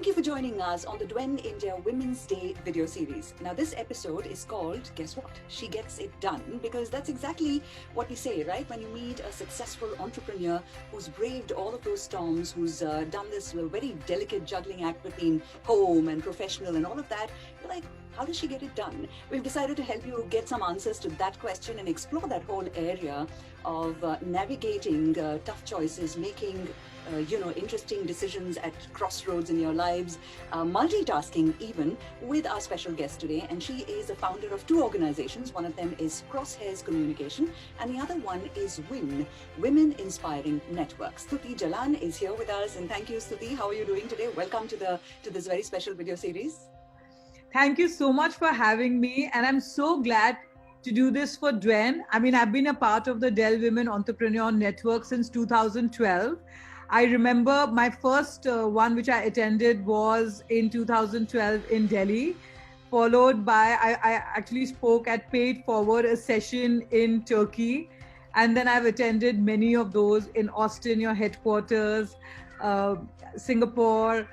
Thank you for joining us on the Dwen India Women's Day video series. Now this episode is called, guess what? She Gets It Done, because that's exactly what we say, right? When you meet a successful entrepreneur who's braved all of those storms, who's done this very delicate juggling act between home and professional and all of that, you're like, how does she get it done? We've decided to help you get some answers to that question and explore that whole area of navigating tough choices, making interesting decisions at crossroads in your lives, multitasking even, with our special guest today. And she is a founder of two organizations. One of them is Crosshairs Communication and the other one is WIN, Women Inspiring Networks. Stuti Jalan is here with us. And thank you, Stuti. How are you doing today? Welcome to this very special video series. Thank you so much for having me. And I'm so glad to do this for Dwen. I mean, I've been a part of the Dell Women Entrepreneur Network since 2012. I remember my first one which I attended was in 2012 in Delhi, followed by, I actually spoke at Paid Forward, a session in Turkey. And then I've attended many of those in Austin, your headquarters, Singapore,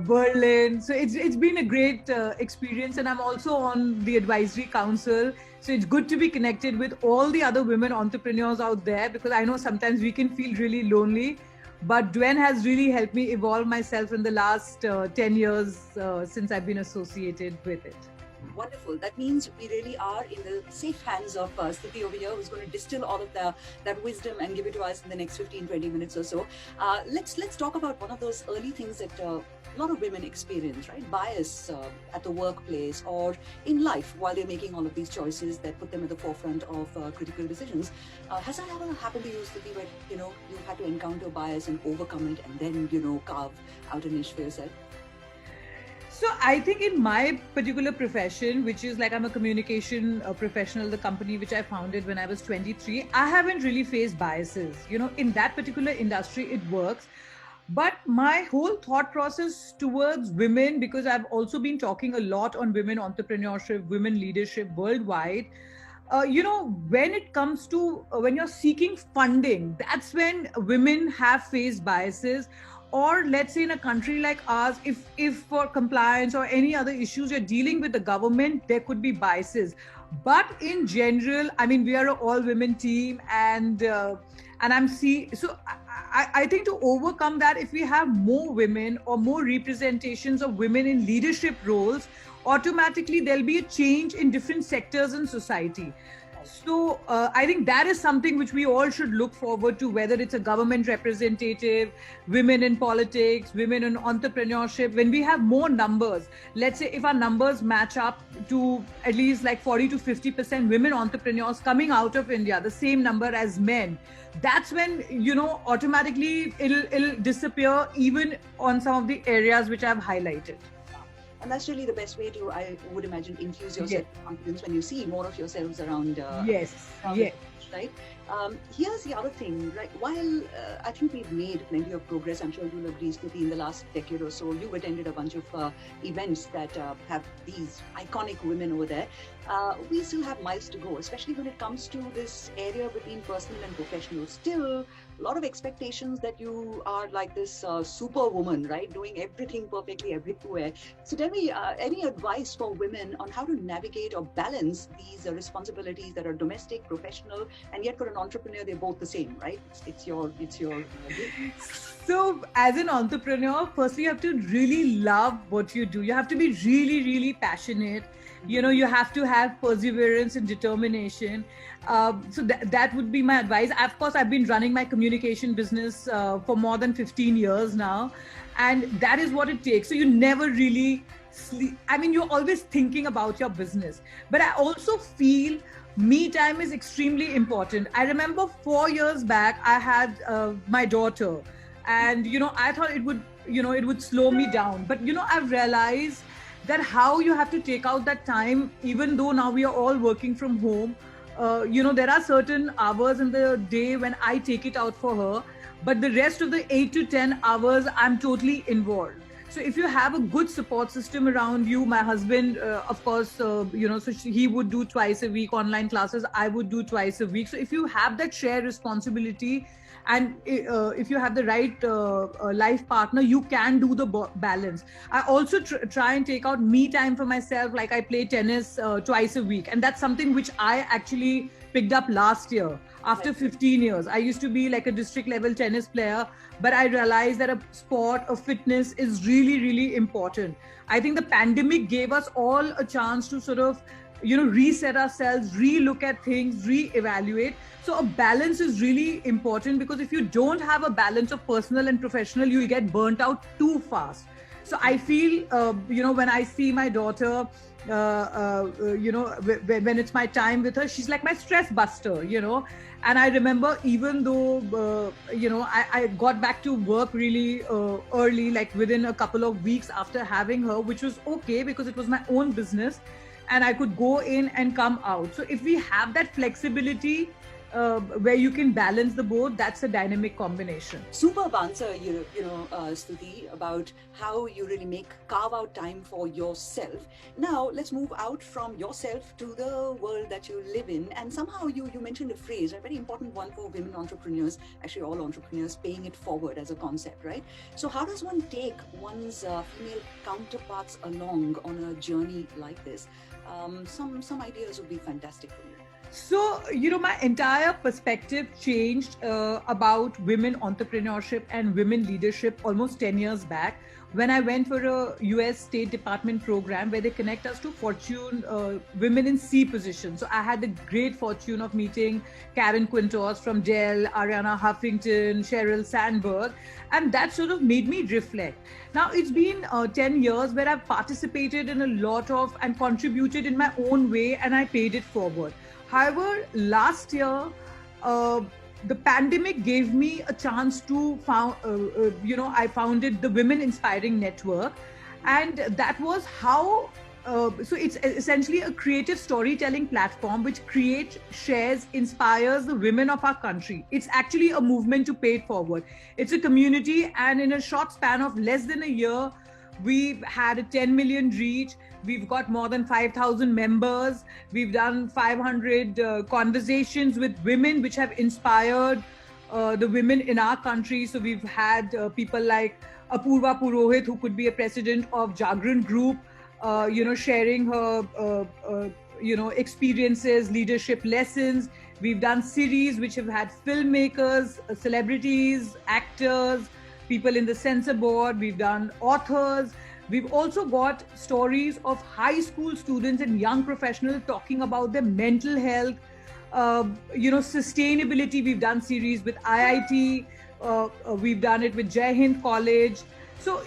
Berlin. So it's been a great experience. And I'm also on the advisory council. So it's good to be connected with all the other women entrepreneurs out there, because I know sometimes we can feel really lonely. But Dwen has really helped me evolve myself in the last 10 years since I've been associated with it. Wonderful. That means we really are in the safe hands of Stuti over here, who's going to distill all of that wisdom and give it to us in the next 15-20 minutes or so. Let's talk about one of those early things that a lot of women experience, right? Bias at the workplace or in life while they're making all of these choices that put them at the forefront of critical decisions. Has that ever happened to you, Stuti, where you've had to encounter bias and overcome it and then carve out a niche for yourself? So I think in my particular profession, which is like I'm a communication professional, the company which I founded when I was 23, I haven't really faced biases. In that particular industry, it works. But my whole thought process towards women, because I've also been talking a lot on women entrepreneurship, women leadership worldwide, when it comes to when you're seeking funding, that's when women have faced biases. Or let's say in a country like ours, if for compliance or any other issues you're dealing with the government, there could be biases. But in general, I mean, we are an all-women team, and I think to overcome that, if we have more women or more representations of women in leadership roles, automatically there'll be a change in different sectors in society. So I think that is something which we all should look forward to, whether it's a government representative, women in politics, women in entrepreneurship. When we have more numbers, let's say if our numbers match up to at least like 40 to 50% women entrepreneurs coming out of India, the same number as men, that's when, automatically it'll disappear even on some of the areas which I've highlighted. And that's really the best way to, I would imagine, infuse yourself with confidence when you see more of yourselves around. Yes. Right. Here's the other thing, right? While I think we've made plenty of progress, I'm sure you'll agree, Stuti, in the last decade or so, you've attended a bunch of events that have these iconic women over there. We still have miles to go, especially when it comes to this area between personal and professional. Still, a lot of expectations that you are like this superwoman, right? Doing everything perfectly everywhere. So tell me, any advice for women on how to navigate or balance these responsibilities that are domestic, professional, and yet for an entrepreneur, they're both the same, right? It's your. So as an entrepreneur, firstly, you have to really love what you do. You have to be really, really passionate. You have to have perseverance and determination. So that would be my advice. Of course, I've been running my communication business for more than 15 years now. And that is what it takes. So you never really sleep. I mean, you're always thinking about your business. But I also feel me time is extremely important. I remember 4 years back, I had my daughter. And, I thought it would slow me down. But, I've realized that how you have to take out that time, even though now we are all working from home. There are certain hours in the day when I take it out for her, but the rest of the 8 to 10 hours, I'm totally involved. So if you have a good support system around you, my husband, of course, he would do twice a week online classes. I would do twice a week. So if you have that shared responsibility And if you have the right life partner, you can do the balance. I also try and take out me time for myself. Like I play tennis twice a week, and that's something which I actually picked up last year after 15 years. I used to be like a district level tennis player, but I realized that a sport of fitness is really, really important. I think the pandemic gave us all a chance to sort of, reset ourselves, re-look at things, re-evaluate. So a balance is really important, because if you don't have a balance of personal and professional, you get burnt out too fast. So I feel, when I see my daughter, when it's my time with her, she's like my stress buster, And I remember, even though, I got back to work really early, like within a couple of weeks after having her, which was okay because it was my own business and I could go in and come out. So if we have that flexibility, where you can balance the both, that's a dynamic combination. Superb answer, Stuti, about how you really carve out time for yourself. Now, let's move out from yourself to the world that you live in. And somehow you mentioned a phrase, a very important one for women entrepreneurs, actually all entrepreneurs, paying it forward as a concept, right? So how does one take one's female counterparts along on a journey like this? Some ideas would be fantastic for you. So, my entire perspective changed about women entrepreneurship and women leadership almost 10 years back, when I went for a US State Department program where they connect us to Fortune women in C positions. So I had the great fortune of meeting Karen Quintos from Dell, Ariana Huffington, Sheryl Sandberg, and that sort of made me reflect. Now, it's been 10 years where I've participated in a lot of and contributed in my own way, and I paid it forward. However, last year, the pandemic gave me a chance to I founded the Women Inspiring Network, and that was how. So it's essentially a creative storytelling platform which creates, shares, inspires the women of our country. It's actually a movement to pay it forward. It's a community, and in a short span of less than a year, we've had a 10 million reach. We've got more than 5,000 members. We've done 500 conversations with women, which have inspired the women in our country. So we've had people like Apurva Purohit, who could be a president of Jagran Group, sharing her, experiences, leadership lessons. We've done series which have had filmmakers, celebrities, actors, people in the censor board. We've done authors. We've also got stories of high school students and young professionals talking about their mental health, sustainability. We've done series with IIT. We've done it with Jai Hind College. So,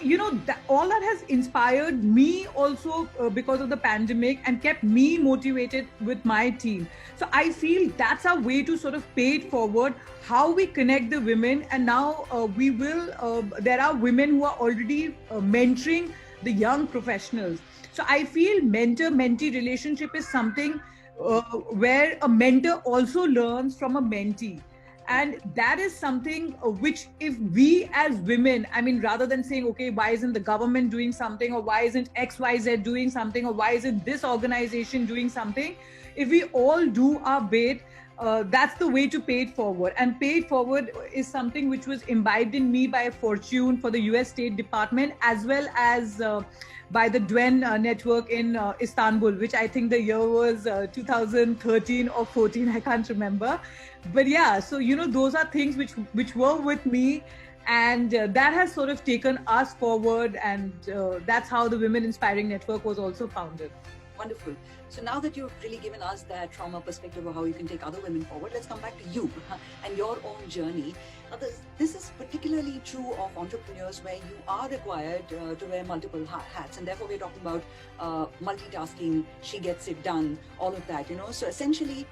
all that has inspired me also because of the pandemic, and kept me motivated with my team. So I feel that's our way to sort of pay it forward, how we connect the women. And now there are women who are already mentoring the young professionals. So I feel mentor-mentee relationship is something where a mentor also learns from a mentee. And that is something which, if we as women, rather than saying, okay, why isn't the government doing something, or why isn't XYZ doing something, or why isn't this organization doing something, if we all do our bit, that's the way to pay it forward. And pay it forward is something which was imbibed in me by Fortune for the US State Department, as well as by the Dwen network in Istanbul, which I think the year was 2013 or 14, I can't remember. But yeah, so those are things which were with me, and that has sort of taken us forward, and that's how the Women Inspiring Network was also founded. Wonderful. So now that you've really given us that from a perspective of how you can take other women forward, let's come back to you and your own journey. Now, this is particularly true of entrepreneurs, where you are required to wear multiple hats, and therefore we're talking about multitasking, she gets it done, all of that, So essentially,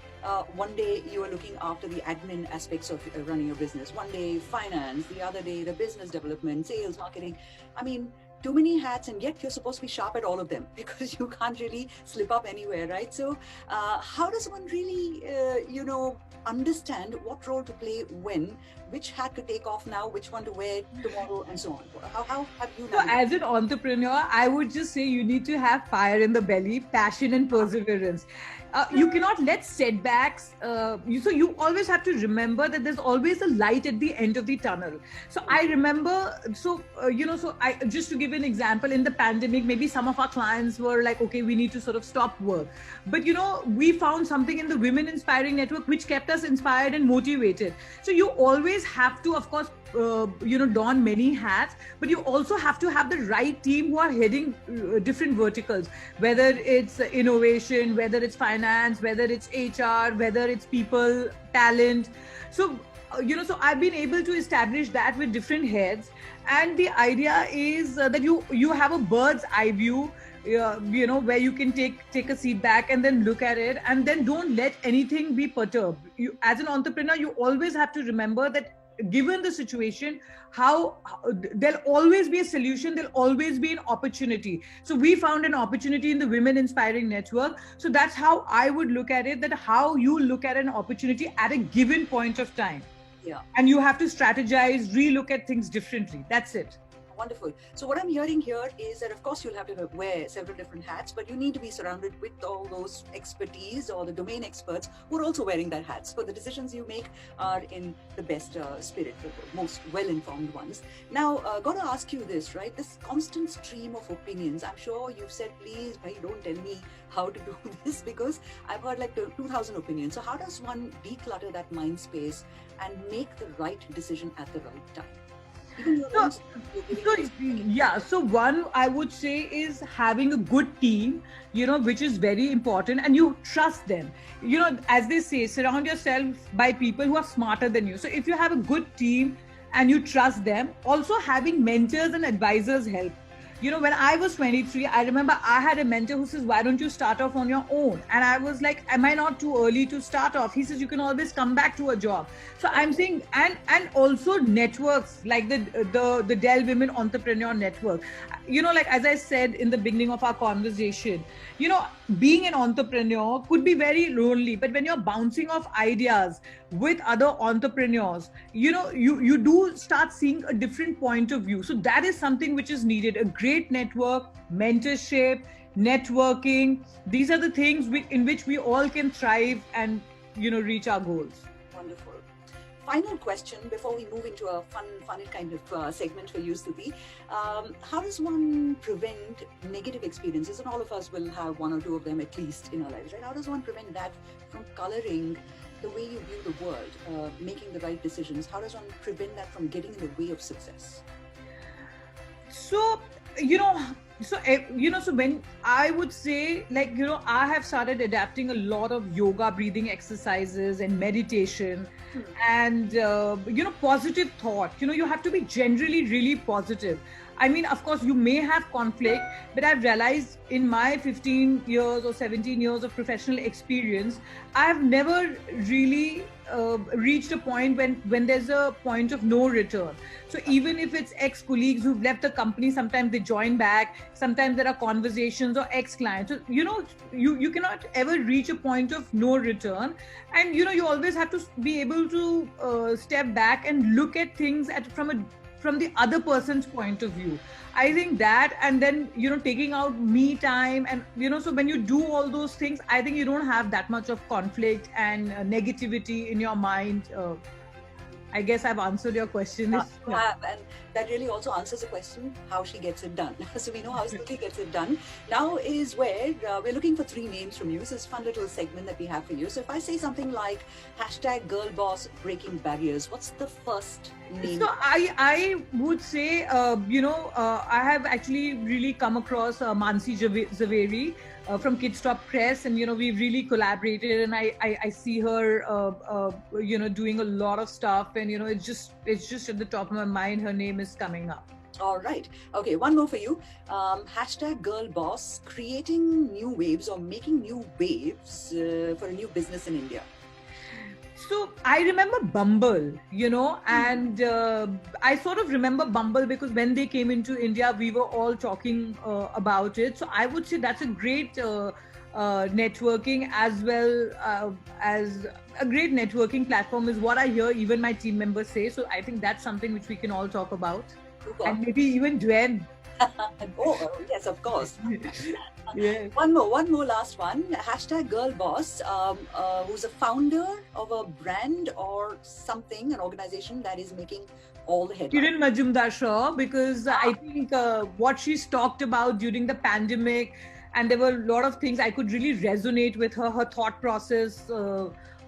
one day you are looking after the admin aspects of running your business, one day finance, the other day the business development, sales, marketing. too many hats, and yet you're supposed to be sharp at all of them because you can't really slip up anywhere, right? So how does one really, understand what role to play when, which hat to take off now, which one to wear tomorrow, and so on? How have you So, done it? as an entrepreneur, I would just say you need to have fire in the belly, passion, and perseverance. You cannot let setbacks. So you always have to remember that there's always a light at the end of the tunnel. So I remember. So I just to give an example, in the pandemic, maybe some of our clients were like, okay, we need to sort of stop work, but we found something in the Women Inspiring Network which kept us inspired and motivated. So you always have to, of course, don many hats, but you also have to have the right team who are heading different verticals, whether it's innovation, whether it's finance, whether it's HR, whether it's people, talent. So so I've been able to establish that with different heads, and the idea is that you have a bird's eye view, where you can take a seat back and then look at it, and then don't let anything be perturbed. You, as an entrepreneur, you always have to remember that given the situation, how there'll always be a solution, there'll always be an opportunity. So we found an opportunity in the Women Inspiring Network. So that's how I would look at it, that how you look at an opportunity at a given point of time. Yeah. And you have to strategize, relook at things differently. That's it. Wonderful. So what I'm hearing here is that, of course, you'll have to wear several different hats, but you need to be surrounded with all those expertise or the domain experts who are also wearing that hat. So the decisions you make are in the best spirit, the most well-informed ones. Now, got to ask you this, right? This constant stream of opinions. I'm sure you've said, please, don't tell me how to do this, because I've heard like 2,000 opinions. So how does one declutter that mind space and make the right decision at the right time? So one I would say is having a good team, which is very important, and you trust them. As they say, surround yourself by people who are smarter than you. So if you have a good team and you trust them, also having mentors and advisors help. When I was 23, I remember I had a mentor who says, why don't you start off on your own? And I was like, am I not too early to start off? He says, you can always come back to a job. So I'm saying, and also networks like the Dell Women Entrepreneur Network. Like as I said in the beginning of our conversation, being an entrepreneur could be very lonely, but when you're bouncing off ideas with other entrepreneurs, you do start seeing a different point of view. So that is something which is needed. A great network, mentorship, networking. These are the things in which we all can thrive and, reach our goals. Wonderful. Final question before we move into a fun kind of segment for you, Stuti. How does one prevent negative experiences? And all of us will have one or two of them at least in our lives, right? How does one prevent that from coloring the way you view the world, making the right decisions? How does one prevent that from getting in the way of success? So, so when I would say, like, I have started adapting a lot of yoga, breathing exercises and meditation and, positive thought. You have to be generally really positive. I mean, of course, you may have conflict, but I've realized in my 15 years or 17 years of professional experience, I've never really reached a point when there's a point of no return. So even if it's ex-colleagues who've left the company, sometimes they join back, sometimes there are conversations, or ex-clients. So, you cannot ever reach a point of no return. And, you always have to be able to step back and look at things from the other person's point of view. I think that, and then, taking out me time and, so when you do all those things, I think you don't have that much of conflict and negativity in your mind. I guess I've answered your question. You have, and that really also answers the question, how she gets it done. So we know how Stuti gets it done. Now is where we're looking for 3 names from you. So it's a fun little segment that we have for you. So if I say something like #GirlBoss breaking barriers, what's the first name? So I would say, I have actually really come across Mansi Zaveri from Kidstop Press, and we've really collaborated, and I see her doing a lot of stuff, and it's just at the top of my mind. Her name is coming up. All right. Okay, one more for you. #GirlBoss creating new waves or making new waves for a new business in India. So I remember Bumble, and I sort of remember Bumble because when they came into India, we were all talking about it. So I would say that's a great networking as well as a great networking platform is what I hear even my team members say. So I think that's something which we can all talk about. Super. And maybe even Dwayne. Yes, of course. Yeah. One more last one. Hashtag girl boss, who's a founder of a brand or something, an organization that is making all the headlines. Kiran Majumdar Shaw, because I think what she's talked about during the pandemic, and there were a lot of things I could really resonate with her thought process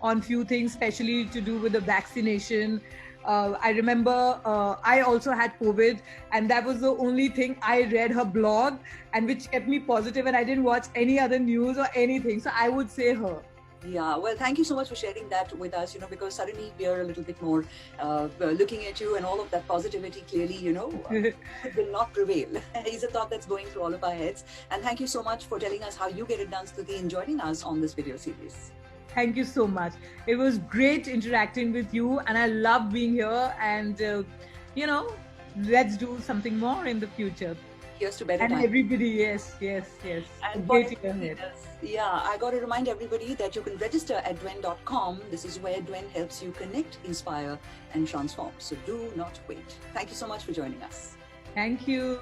on few things, especially to do with the vaccination. I remember I also had COVID, and that was the only thing I read her blog, and which kept me positive, and I didn't watch any other news or anything. So I would say her. Yeah, well, thank you so much for sharing that with us, because suddenly we are a little bit more looking at you, and all of that positivity clearly, will not prevail. Is a thought that's going through all of our heads. And thank you so much for telling us how you get it done, Stuti, and joining us on this video series. Thank you so much. It was great interacting with you, and I love being here. And, let's do something more in the future. Here's to better and times. Everybody, yes. And Great to hear it. Yeah, I got to remind everybody that you can register at Dwen.com. This is where Dwen helps you connect, inspire, and transform. So do not wait. Thank you so much for joining us. Thank you.